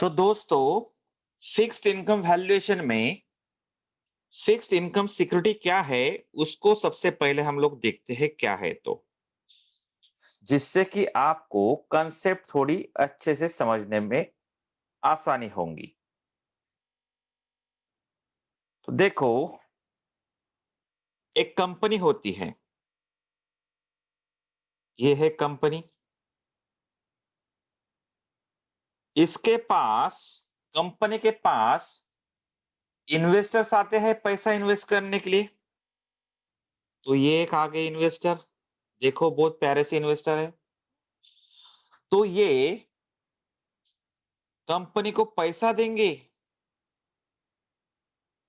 दोस्तों, fixed income valuation में fixed income security क्या है, उसको सबसे पहले हम लोग देखते हैं क्या है, तो जिससे कि आपको कंसेप्ट थोड़ी अच्छे से समझने में आसानी होंगी। तो देखो, एक कंपनी होती है। ये है कंपनी। इसके पास कंपनी के पास इन्वेस्टर्स आते हैं पैसा इन्वेस्ट करने के लिए। तो ये एक आ गए इन्वेस्टर। देखो, बहुत प्यारे से इन्वेस्टर है। तो ये कंपनी को पैसा देंगे,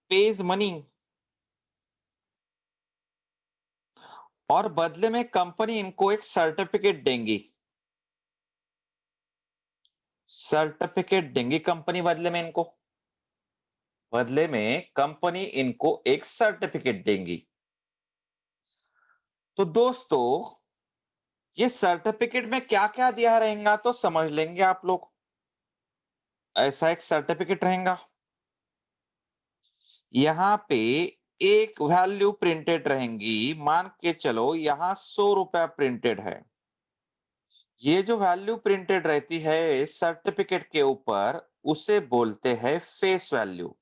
पेज मनी, और बदले में कंपनी इनको एक सर्टिफिकेट देंगी। सर्टिफिकेट देंगी कंपनी बदले में कंपनी इनको एक सर्टिफिकेट देंगी। तो दोस्तों, ये सर्टिफिकेट में क्या-क्या दिया रहेगा तो समझ लेंगे आप लोग। ऐसा एक सर्टिफिकेट रहेगा। यहाँ पे एक वैल्यू प्रिंटेड रहेंगी। मान के चलो यहाँ 100 रुपया प्रिंटेड है। ये जो वैल्यू प्रिंटेड रहती है सर्टिफिकेट के ऊपर, उसे बोलते हैं face value.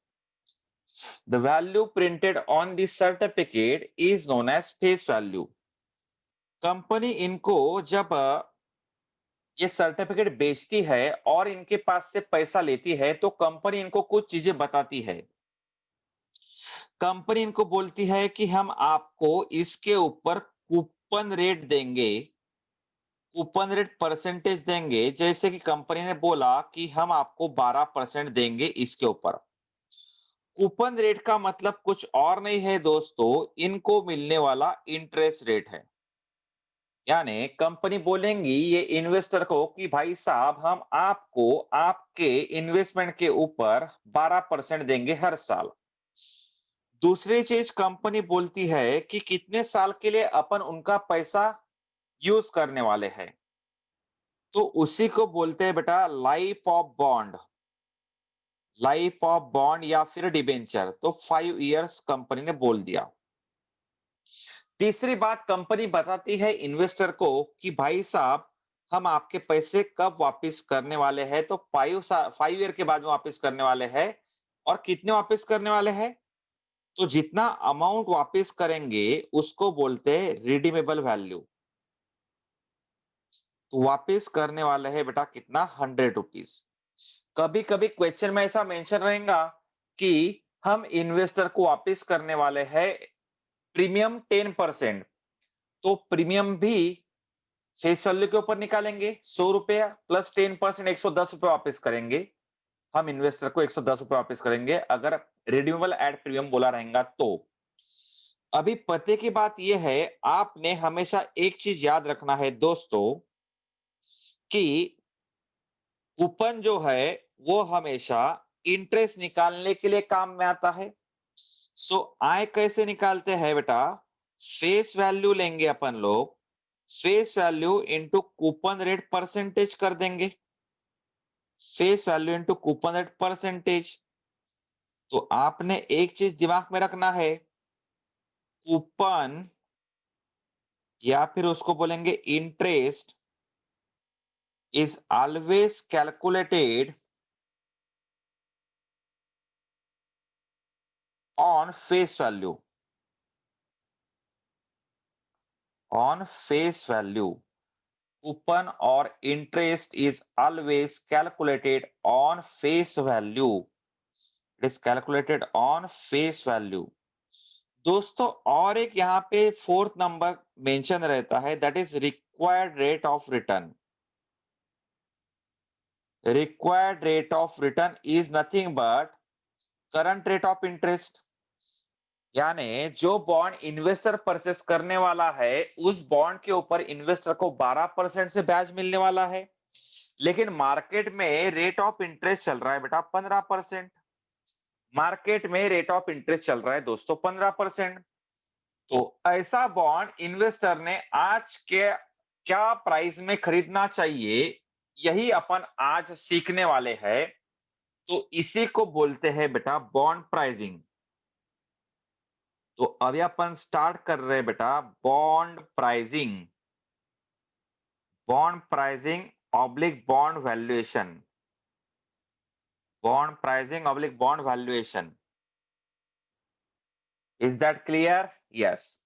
The value printed on the certificate is known as face value. Company इनको जब ये सर्टिफिकेट बेचती है और इनके पास से पैसा लेती है, तो कंपनी इनको कुछ चीजें बताती है। कंपनी इनको बोलती है कि हम आपको इसके ऊपर कूपन रेट देंगे, कूपन रेट परसेंटेज देंगे। जैसे कि कंपनी ने बोला कि हम आपको 12% देंगे इसके ऊपर। कूपन रेट का मतलब कुछ और नहीं है दोस्तों, इनको मिलने वाला इंटरेस्ट रेट है। यानी कंपनी बोलेंगी ये इन्वेस्टर को कि भाई साहब, हम आपको आपके इन्वेस्टमेंट के ऊपर 12% देंगे हर साल। दूसरी चीज कंपनी बोलती है कि कितने साल के लिए अपन उनका पैसा यूज करने वाले हैं। तो उसी को बोलते हैं बेटा life of bond. Life of bond या फिर डिबेंचर। तो 5 इयर्स कंपनी ने बोल दिया। तीसरी बात कंपनी बताती है इन्वेस्टर को कि भाई साहब, हम आपके पैसे कब वापस करने वाले हैं। तो 5 ईयर के बाद में वापस करने वाले हैं। और कितने वापस करने वाले हैं? तो जितना अमाउंट वापस करेंगे उसको बोलते हैं रिडीमेबल वैल्यू। तो वापस करने वाले हैं बेटा कितना, 100 रुपीज। कभी कभी क्वेश्चन में ऐसा मेंशन रहेगा कि हम इन्वेस्टर को वापस करने वाले हैं प्रीमियम 10%। तो प्रीमियम भी फेस वैल्यू के ऊपर निकालेंगे। 100 रुपया प्लस 10%, 110 रुपये वापस करेंगे। हम इन्वेस्टर को 110 रुपये वापस करेंगे अगर रिडीमेबल एट प्रीमियम बोला रहेगा तो। अभी पते की बात यह है, आपने हमेशा एक चीज याद रखना है दोस्तों, कि कूपन जो है वो हमेशा इंटरेस्ट निकालने के लिए काम में आता है। सो आय कैसे निकालते हैं बेटा? फेस वैल्यू लेंगे अपन लोग, face value into coupon rate percentage कर देंगे। Face value into coupon rate percentage. तो आपने एक चीज दिमाग में रखना है, कूपन या फिर उसको बोलेंगे interest is always calculated on face value. On face value, coupon or interest is always calculated on face value. It is calculated on face value. दोस्तों, और एक यहाँ पे फोर्थ नंबर मेंशन रहता है, that is required rate of return. Required rate of return is nothing but current rate of interest. यानी जो bond investor purchase करने वाला है, उस बॉन्ड के ऊपर इन्वेस्टर को 12% से ब्याज मिलने वाला है। लेकिन मार्केट में रेट ऑफ इंटरेस्ट चल रहा है बेटा 15%। मार्केट में रेट ऑफ इंटरेस्ट चल रहा है दोस्तों 15%। तो ऐसा बॉन्ड इन्वेस्टर ने आज के क्या प्राइस में खरीदना चाहिए, यही अपन आज सीखने वाले हैं। तो इसी को बोलते हैं बेटा बॉन्ड प्राइसिंग। तो अभी अपन स्टार्ट कर रहे हैं बेटा bond pricing. Bond pricing oblique bond valuation. Bond pricing oblique bond valuation. Is that clear? Yes.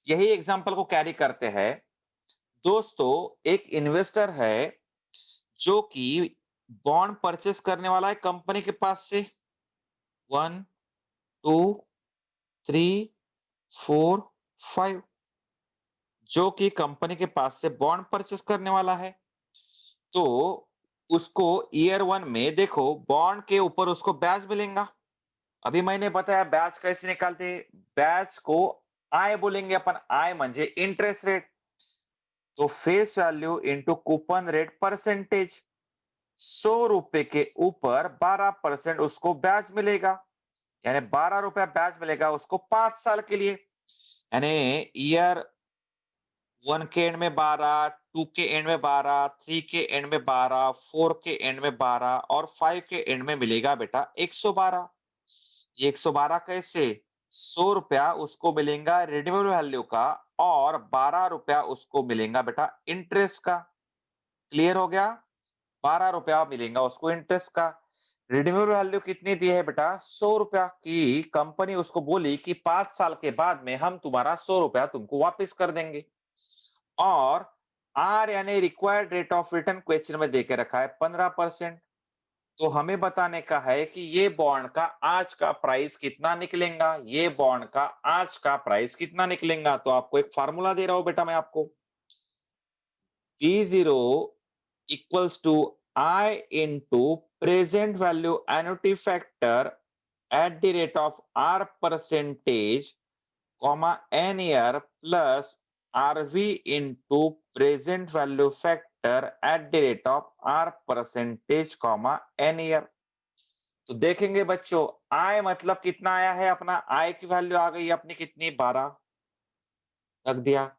यही एग्जांपल को कैरी करते हैं। दोस्तों, एक इन्वेस्टर है जो कि बॉन्ड परचेस करने वाला है कंपनी के पास से। 1, 2, 3, 4, 5, जो कि कंपनी के पास से बॉन्ड परचेस करने वाला है। तो उसको ईयर 1 में देखो बॉन्ड के ऊपर उसको ब्याज मिलेगा। अभी मैंने बताया ब्याज कैसे निकालते हैं। ब्याज को आय बोलेंगे अपन। आय म्हणजे इंटरेस्ट रेट। तो face value into coupon rate percentage. 100 रुपए के ऊपर 12% उसको ब्याज मिलेगा। यानी 12 रुपया ब्याज मिलेगा उसको 5 साल के लिए। यानी ईयर 1 के एंड में 12, 2 के एंड में 12, 3 के एंड में 12, 4 के एंड में 12 और 5 के एंड में मिलेगा बेटा 112। ये 112 कैसे? 100 रुपया उसको मिलेगा रिडीमेबल वैल्यू का और 12 रुपया उसको मिलेगा बेटा इंटरेस्ट का। क्लियर हो गया? 12 रुपया मिलेगा उसको इंटरेस्ट का। रिडीमेबल वैल्यू कितनी दी है बेटा? 100 रुपया की। कंपनी उसको बोली कि 5 साल के बाद में हम तुम्हारा 100 रुपया तुमको वापस कर देंगे। और आर यानी required rate of return question में देके रखा है 15%। तो हमें बताने का है कि ये बॉन्ड का आज का प्राइस कितना निकलेगा। ये बॉन्ड का आज का प्राइस कितना निकलेगा। तो आपको एक फार्मूला दे रहा हूं बेटा मैं आपको। P0 equals to I into present value annuity factor at the rate of R percentage, comma n year plus RV into present value factor at the rate of R percentage, comma n year। तो देखेंगे बच्चों, आय मतलब कितना आया है अपना। आय की value आ गई अपनी कितनी? 12 रख दिया।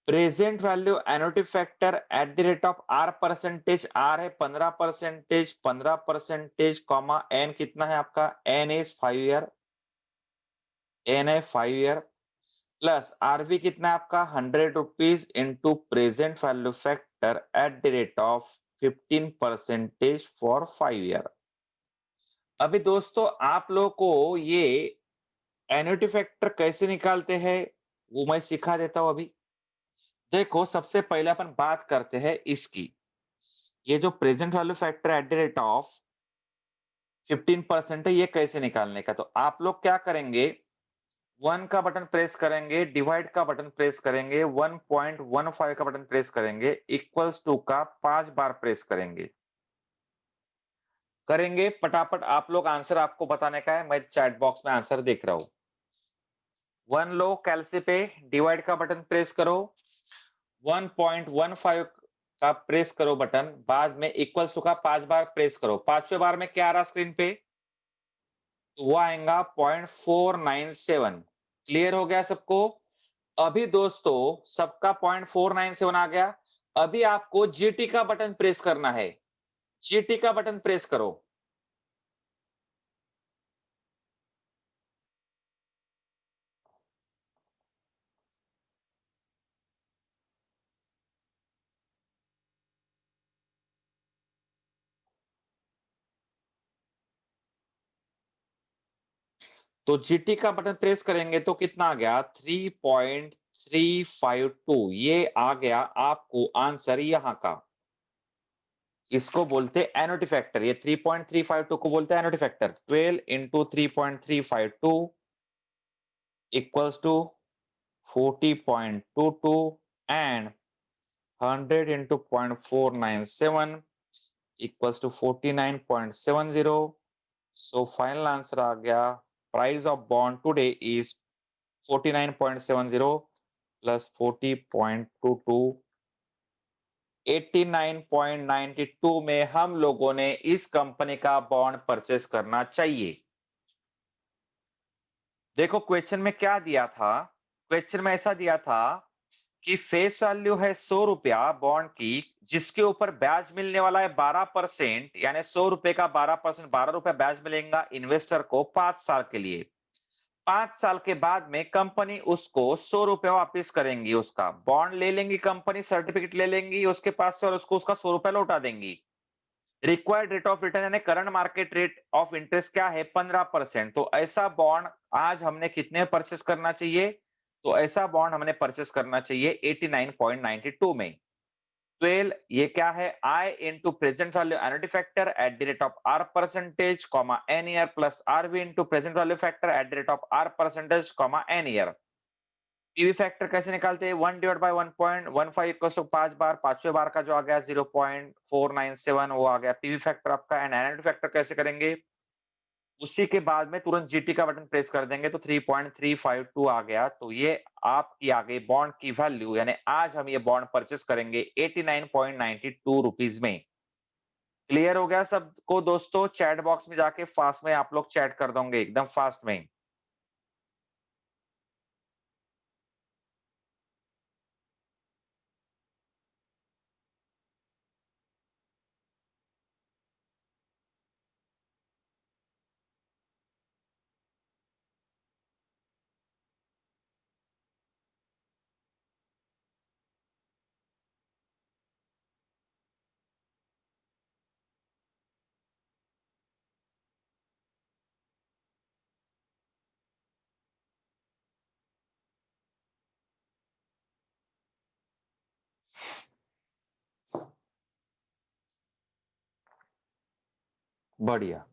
Present value annuity factor at the rate of R percentage. R है 15%, 15% कॉमा एन कितना है आपका? N is 5 year. एन है 5 ईयर प्लस आरवी कितना है आपका? 100 rupees into present value factor at the rate of 15% for 5 year. अभी दोस्तों आप लोगों को ये एन्युटी फैक्टर कैसे निकालते हैं वो मैं सिखा देता हूं अभी। देखो सबसे पहले अपन बात करते हैं इसकी। ये जो present value factor at the rate of 15% है, ये कैसे निकालने का। तो आप लोग क्या करेंगे, 1 का बटन प्रेस करेंगे, डिवाइड का बटन प्रेस करेंगे, 1.15 का बटन प्रेस करेंगे, इक्वल्स टू का 5 बार प्रेस करेंगे। करेंगे फटाफट आप लोग। आंसर आपको बताने का है, मैं चैट बॉक्स में आंसर देख रहा हूं। 1 लो कैलसी पे, डिवाइड का बटन प्रेस करो, 1.15 का प्रेस करो बटन, बाद में इक्वल्स टू का 5 बार प्रेस करो। 5वें बार में क्या आ रहा स्क्रीन पे? तो वो आएगा 0.497। क्लियर हो गया सबको? अभी दोस्तों सबका 0.497 आ गया। अभी आपको जीटी का बटन प्रेस करना है। जीटी का बटन प्रेस करो। तो जीटी का बटन प्रेस करेंगे तो कितना आ गया? 3.352। ये आ गया आपको आंसर यहां का। इसको बोलते हैं एनोटी फैक्टर। ये 3.352 को बोलते हैं annuity factor. 12 into 3.352 equals to 40.22 and 100 into 0.497 equals to 49.70। So final answer आ गया, price of bond today is 49.70 plus 40.22। 89.92 में हम लोगों ने इस कंपनी का बॉन्ड परचेस करना चाहिए। देखो क्वेश्चन में क्या दिया था। क्वेश्चन में ऐसा दिया था कि फेस वैल्यू है 100 रुपया बॉन्ड की जिसके ऊपर ब्याज मिलने वाला है 12%, यानी 100 रुपए का 12%, 12 रुपए ब्याज मिलेगा इन्वेस्टर को 5 साल के लिए। 5 साल के बाद में कंपनी उसको 100 रुपए वापस करेंगी, उसका बॉन्ड ले लेंगी कंपनी, सर्टिफिकेट ले लेंगी उसके पास से और उसको उसका 100 रुपए लौटा देंगी। रिक्वायर्ड रेट ऑफ रिटर्न यानी current market rate of interest क्या है? 15%। तो ऐसा बॉन्ड आज हमने कितने परचेस करना चाहिए? तो ऐसा बॉन्ड हमने परचेस करना चाहिए 89.92 में। 12 ये क्या है? I into present value annuity factor at the rate of R percentage, n year plus RV into present value factor at the rate of R percentage, n year। PV factor कैसे निकालते हैं? 1 divide by 1.15 equals to 5 बार, पांचवें बार का जो आ गया 0.497 वो आ गया PV factor आपका। एंड एनुअल फैक्टर कैसे करेंगे? उसी के बाद में तुरंत जीटी का बटन प्रेस कर देंगे तो 3.352 आ गया। तो ये आपकी आ गई बॉन्ड की वैल्यू, यानी आज हम ये बॉन्ड परचेस करेंगे 89.92 रुपीस में। क्लियर हो गया सबको दोस्तों? चैट बॉक्स में जाके फास्ट में आप लोग चैट कर दोगे एकदम फास्ट में। बढ़िया।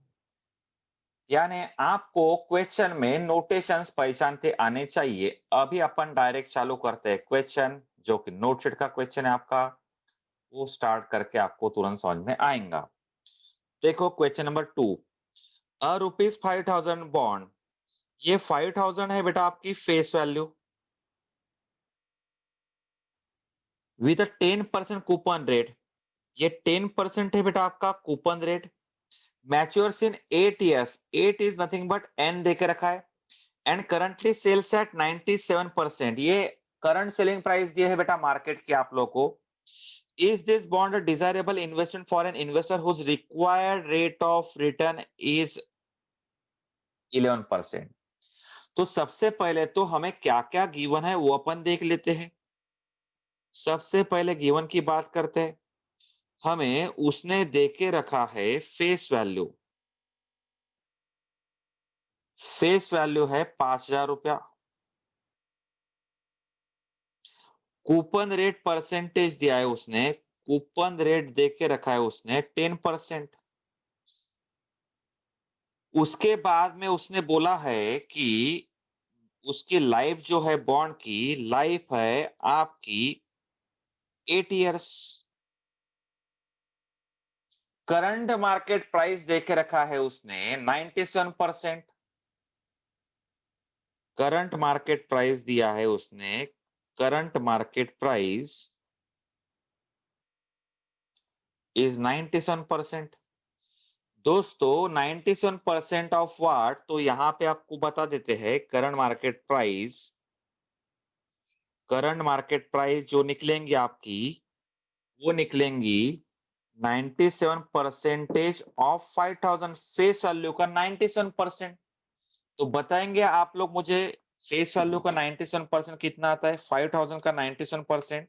यानी आपको क्वेश्चन में नोटेशंस पहचानते आने चाहिए। अभी अपन डायरेक्ट चालू करते हैं क्वेश्चन, जो कि नोट शीट का क्वेश्चन है आपका, वो स्टार्ट करके आपको तुरंत समझ में आएगा। देखो question number 2, a rupees 5000 bond, ये 5000 है बेटा आपकी face value with 10% coupon rate. ये 10% है बेटा आपका coupon rate. Matures in 8 years, 8 is nothing but N देके रखा है। एंड करंटली सेल्स एट 97%, ये करंट सेलिंग प्राइस दिए है बेटा मार्केट की आप लोग को। Is this bond a desirable investment for an investor whose required rate of return is 11%। तो सबसे पहले तो हमें क्या क्या गिवन है वो अपन देख लेते हैं। सबसे पहले गिवन की बात करते हैं। हमें उसने देके रखा है फेस वैल्यू, फेस वैल्यू है 5000 रुपया। कूपन रेट परसेंटेज दिया है उसने, कूपन रेट देख के रखा है उसने 10%। उसके बाद में उसने बोला है कि उसकी लाइफ जो है बॉन्ड की लाइफ है आपकी 8 इयर्स। करंट मार्केट प्राइस देख के रखा है उसने 97%। करंट मार्केट प्राइस दिया है उसने, करंट मार्केट प्राइस इज 97%। दोस्तों 97% ऑफ व्हाट, तो यहां पे आपको बता देते हैं current market price, current market price जो निकलेंगी आपकी वो निकलेंगी 97 परसेंटेज ऑफ 5000 फेस वैल्यू का 97%। तो बताएंगे आप लोग मुझे फेस वैल्यू का 97% कितना आता है? 5000 का 97%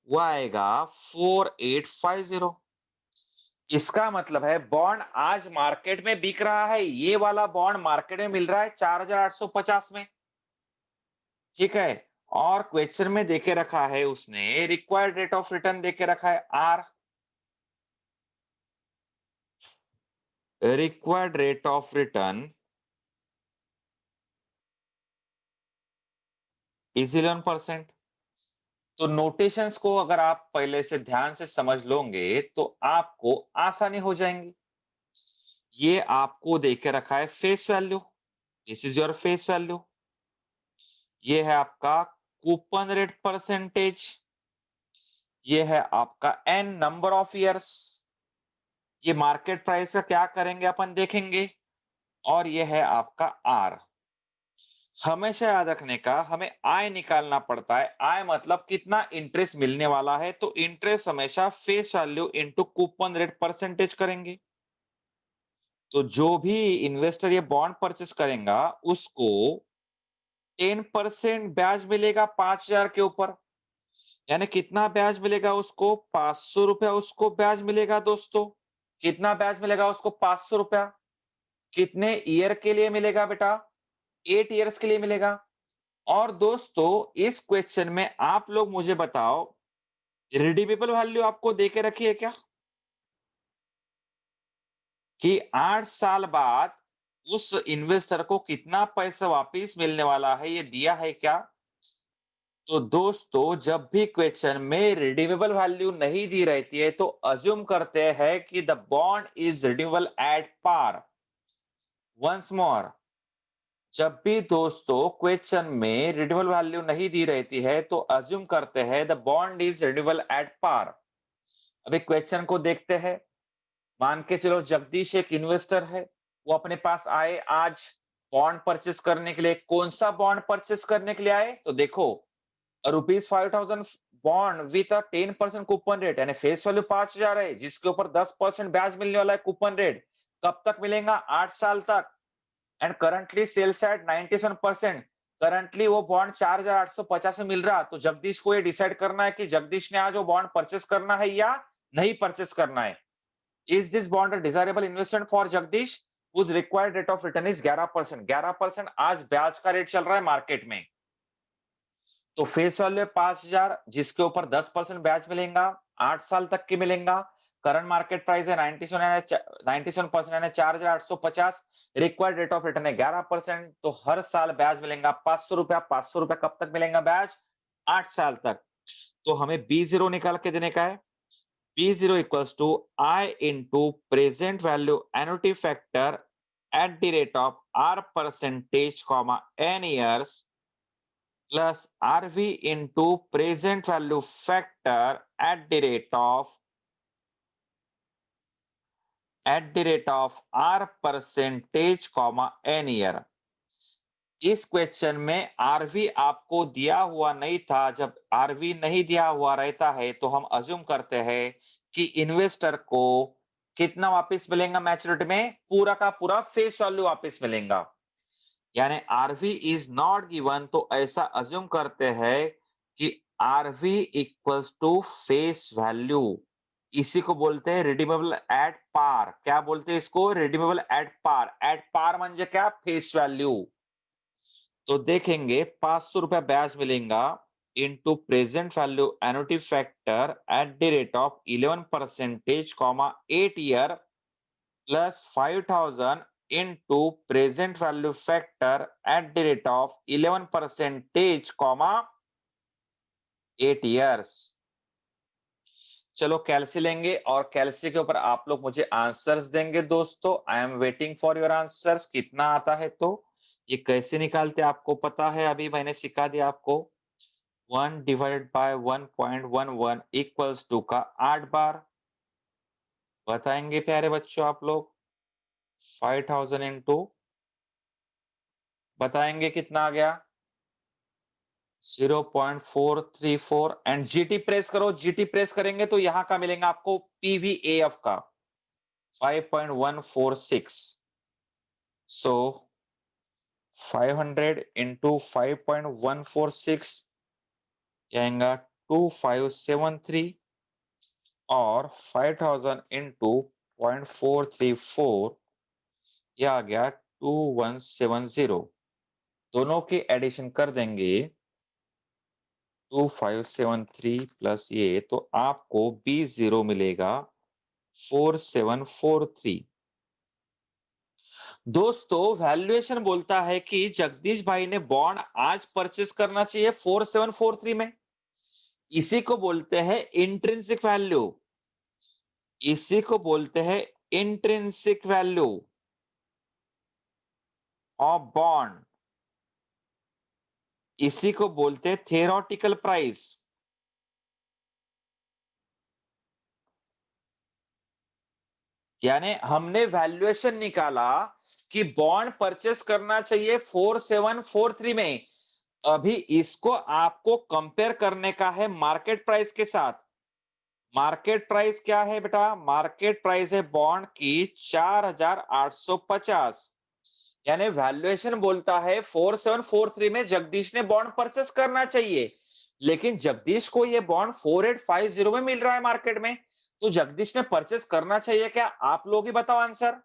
वो आएगा 4850। इसका मतलब है बॉन्ड आज मार्केट में बिक रहा है, ये वाला बॉन्ड मार्केट में मिल रहा है 4850 में। ठीक है। और क्वेश्चन में देके रखा है उसने रिक्वायर्ड रेट ऑफ रिटर्न देके रखा है R, required rate of return is 11%। तो नोटेशंस को अगर आप पहले से ध्यान से समझ लोगे तो आपको आसानी हो जाएंगी। ये आपको देके रखा है face value, this is your face value. ये है आपका कूपन रेट परसेंटेज, ये है आपका एन नंबर ऑफ इयर्स, ये मार्केट प्राइस का क्या करेंगे अपन देखेंगे, और ये है आपका आर। हमेशा याद रखने का, हमें आय निकालना पड़ता है। आय मतलब कितना इंटरेस्ट मिलने वाला है, तो इंटरेस्ट हमेशा face value into coupon rate percentage करेंगे। तो जो भी इन्वेस्टर ये बॉन्ड परचेस करेगा, उसको 10% ब्याज मिलेगा 5,000 के ऊपर। यानी कितना ब्याज मिलेगा उसको? 500 रुपया उसको ब्याज मिलेगा दोस्तों। कितना ब्याज मिलेगा उसको? 500 रुपया। कितने ईयर के लिए मिलेगा बेटा? 8 ईयर्स के लिए मिलेगा। और दोस्तों, इस क्वेश्चन में आप लोग मुझे बताओ, रिडीमेबल वैल्यू आपको देके रखी है क्या? कि 8 साल बाद उस इन्वेस्टर को कितना पैसा वापस मिलने वाला है, ये दिया है क्या? तो दोस्तों, जब भी क्वेश्चन में रिडीमेबल वैल्यू नहीं दी रहती है, तो अज्यूम करते हैं कि the bond is redeemable at par. Once more, जब भी दोस्तों क्वेश्चन में रिडीमेबल वैल्यू नहीं दी रहती है, तो अज्यूम करते हैं the bond is redeemable at par. अभी क्वेश्चन को देखते हैं। मान के चलो जगदीश एक इन्वेस्टर है, वो अपने पास आए आज बॉन्ड परचेस करने के लिए। कौन सा बॉन्ड परचेस करने के लिए आए? तो देखो, rupees 5,000 bond with a 10% coupon rate, यानी फेस वैल्यू 5,000 है, जिसके ऊपर 10% ब्याज मिलने वाला है कूपन रेट। कब तक मिलेगा? 8 साल तक। And currently sells at 97%। Currently वो बॉन्ड 4,850 में मिल रहा। तो जगदीश को ये डिसाइड करना है कि जगदीश ने आज वो बॉन्ड परचेस करना है या नहीं परचेस करना है। Is this bond a desirable investment for Jagdish? उस required rate of return is 11%। 11% आज ब्याज का रेट चल रहा है मार्केट में। तो फेस वैल्यू है 5,000, जिसके ऊपर 10% ब्याज मिलेगा, 8 साल तक की मिलेगा। करंट मार्केट प्राइस है 97%, यानी 4,850। रिक्वायर्ड रेट ऑफ रिटर्न है 11%। तो हर साल ब्याज मिलेगा 500 रुपया। 500 रुपया कब तक मिलेगा ब्याज? 8 साल तक। तो हमें बी जीरो निकाल के देने का है। B zero equals to I into present value annuity factor at the rate of R percentage comma N years plus RV into present value factor at the rate of R percentage comma n year। इस question में RV आपको दिया हुआ नहीं था। जब RV नहीं दिया हुआ रहता है, तो हम अज्यूम करते हैं कि इन्वेस्टर को कितना वापस मिलेगा मैच्योरिटी में? पूरा का पूरा फेस वैल्यू वापस मिलेगा। यानी आरवी इज नॉट गिवन, तो ऐसा अज्यूम करते हैं कि RV equals to face value. इसी को बोलते हैं रिडीमेबल एट पार। क्या बोलते हैं इसको? Redeemable at par. At par म्हणजे क्या? Face value. तो देखेंगे 500 रुपया ब्याज मिलेगा into present value annuity factor at the rate of 11 percentage comma 8 year plus 5,000 into present value factor at the rate of 11 percentage comma 8 years। चलो कैलसी लेंगे, और कैलसी के ऊपर आप लोग मुझे आंसर्स देंगे दोस्तों। I am waiting for your answers. कितना आता है? तो ये कैसे निकालते आपको पता है, अभी मैंने सिखा दिया आपको। 1 डिवाइडेड बाय 1.11 इक्वल्स टू का 8 बार। बताएंगे प्यारे बच्चों आप लोग? 5,000 इंटू, बताएंगे कितना आ गया? 0.434। एंड जीटी प्रेस करो। जीटी प्रेस करेंगे तो यहां का मिलेगा आपको पीवीएफ का 5.146। सो 500 इंटू 5.146 आएगा 2573, और 5,000 इंटू 0.434 यह आ गया 2170। दोनों की एडिशन कर देंगे 2573 प्लस ये, तो आपको बी जीरो मिलेगा 4743। दोस्तों, वैल्यूएशन बोलता है कि जगदीश भाई ने बॉन्ड आज परचेस करना चाहिए 4743 में। इसी को बोलते हैं इंट्रिंसिक वैल्यू। इसी को बोलते हैं इंट्रिंसिक वैल्यू ऑफ बॉन्ड। इसी को बोलते हैं थियोरेटिकल प्राइस। यानी हमने वैल्यूएशन निकाला कि बॉन्ड परचेस करना चाहिए 4743 में। अभी इसको आपको कंपेयर करने का है मार्केट प्राइस के साथ। मार्केट प्राइस क्या है बेटा? मार्केट प्राइस है बॉन्ड की 4850। यानी वैल्यूएशन बोलता है 4743 में जगदीश ने बॉन्ड परचेस करना चाहिए, लेकिन जगदीश को ये बॉन्ड 4850 में मिल रहा है मार्केट में, तो जगदीश ने परचेस करना चाहिए क्या? आप लोग ही बताओ आंसर।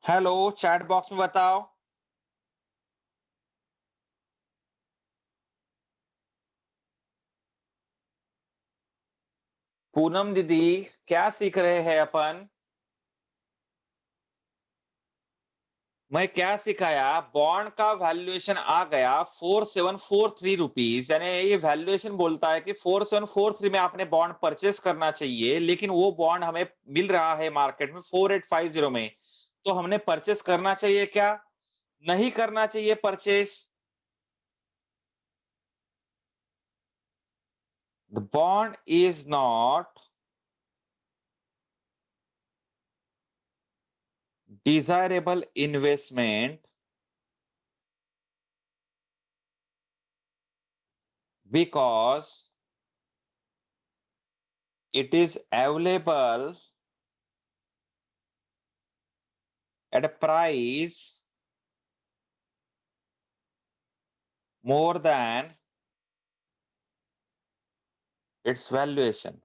हेलो, चैट बॉक्स में बताओ। पूनम दीदी, क्या सीख रहे हैं अपन? मैं क्या सिखाया? बॉन्ड का वैल्यूएशन आ गया 4743 रुपीज, यानी ये वैल्यूएशन बोलता है कि 4743 में आपने बॉन्ड परचेस करना चाहिए, लेकिन वो बॉन्ड हमें मिल रहा है मार्केट में 4850 में। तो हमने परचेस करना चाहिए क्या? नहीं करना चाहिए purchase. The bond is not desirable investment because it is available at a price more than its valuation.